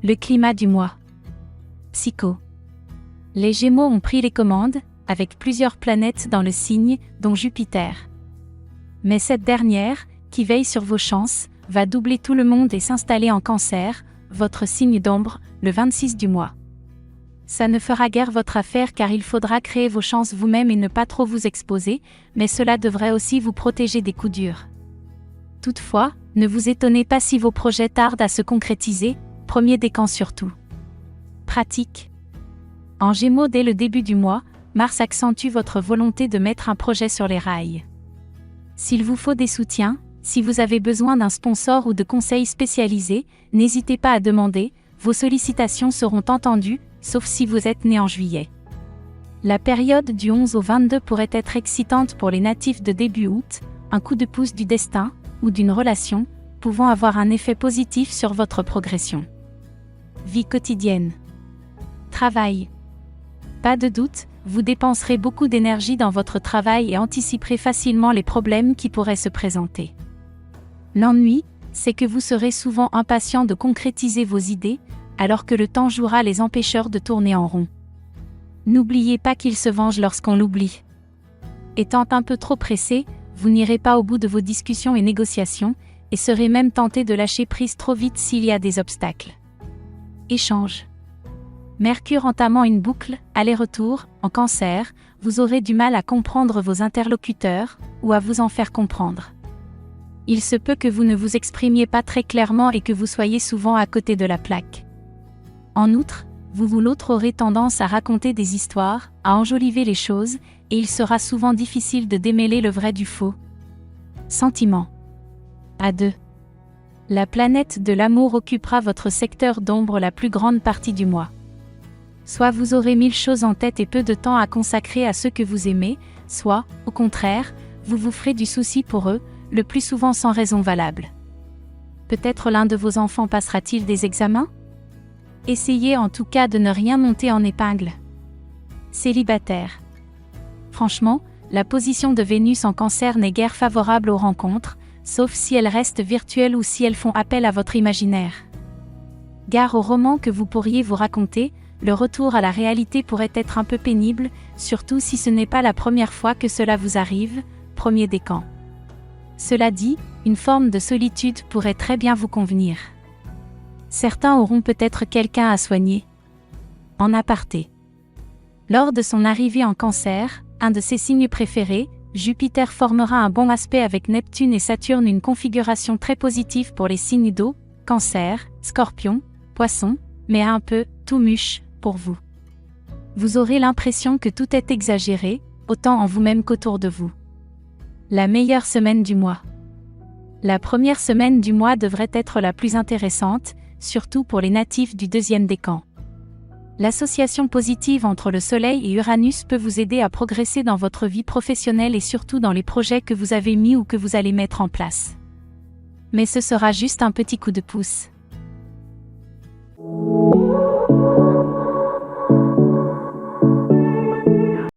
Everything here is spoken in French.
Le climat du mois. Psycho. Les Gémeaux ont pris les commandes, avec plusieurs planètes dans le signe, dont Jupiter. Mais cette dernière, qui veille sur vos chances, va doubler tout le monde et s'installer en Cancer, votre signe d'ombre, le 26 du mois. Ça ne fera guère votre affaire car il faudra créer vos chances vous-même et ne pas trop vous exposer, mais cela devrait aussi vous protéger des coups durs. Toutefois, ne vous étonnez pas si vos projets tardent à se concrétiser, premier décan surtout. Pratique. En Gémeaux dès le début du mois, Mars accentue votre volonté de mettre un projet sur les rails. S'il vous faut des soutiens, si vous avez besoin d'un sponsor ou de conseils spécialisés, n'hésitez pas à demander, vos sollicitations seront entendues, sauf si vous êtes né en juillet. La période du 11 au 22 pourrait être excitante pour les natifs de début août, un coup de pouce du destin, ou d'une relation, pouvant avoir un effet positif sur votre progression. Vie quotidienne. Travail. Pas de doute, vous dépenserez beaucoup d'énergie dans votre travail et anticiperez facilement les problèmes qui pourraient se présenter. L'ennui, c'est que vous serez souvent impatient de concrétiser vos idées, alors que le temps jouera les empêcheurs de tourner en rond. N'oubliez pas qu'il se venge lorsqu'on l'oublie. Étant un peu trop pressé, vous n'irez pas au bout de vos discussions et négociations, et serez même tenté de lâcher prise trop vite s'il y a des obstacles. Échange. Mercure entamant une boucle, aller-retour, en Cancer, vous aurez du mal à comprendre vos interlocuteurs, ou à vous en faire comprendre. Il se peut que vous ne vous exprimiez pas très clairement et que vous soyez souvent à côté de la plaque. En outre, vous ou l'autre aurez tendance à raconter des histoires, à enjoliver les choses, et il sera souvent difficile de démêler le vrai du faux. Sentiment. À 2. La planète de l'amour occupera votre secteur d'ombre la plus grande partie du mois. Soit vous aurez 1000 choses en tête et peu de temps à consacrer à ceux que vous aimez, soit, au contraire, vous vous ferez du souci pour eux, le plus souvent sans raison valable. Peut-être l'un de vos enfants passera-t-il des examens ? Essayez en tout cas de ne rien monter en épingle. Célibataire. Franchement, la position de Vénus en Cancer n'est guère favorable aux rencontres, sauf si elles restent virtuelles ou si elles font appel à votre imaginaire. Gare au roman que vous pourriez vous raconter, le retour à la réalité pourrait être un peu pénible, surtout si ce n'est pas la première fois que cela vous arrive, premier décan. Cela dit, une forme de solitude pourrait très bien vous convenir. Certains auront peut-être quelqu'un à soigner. En aparté. Lors de son arrivée en Cancer, un de ses signes préférés, Jupiter formera un bon aspect avec Neptune et Saturne, une configuration très positive pour les signes d'eau, Cancer, Scorpion, Poisson, mais un peu tout mûche pour vous. Vous aurez l'impression que tout est exagéré, autant en vous-même qu'autour de vous. La meilleure semaine du mois. La première semaine du mois devrait être la plus intéressante, surtout pour les natifs du deuxième décan. L'association positive entre le Soleil et Uranus peut vous aider à progresser dans votre vie professionnelle et surtout dans les projets que vous avez mis ou que vous allez mettre en place. Mais ce sera juste un petit coup de pouce.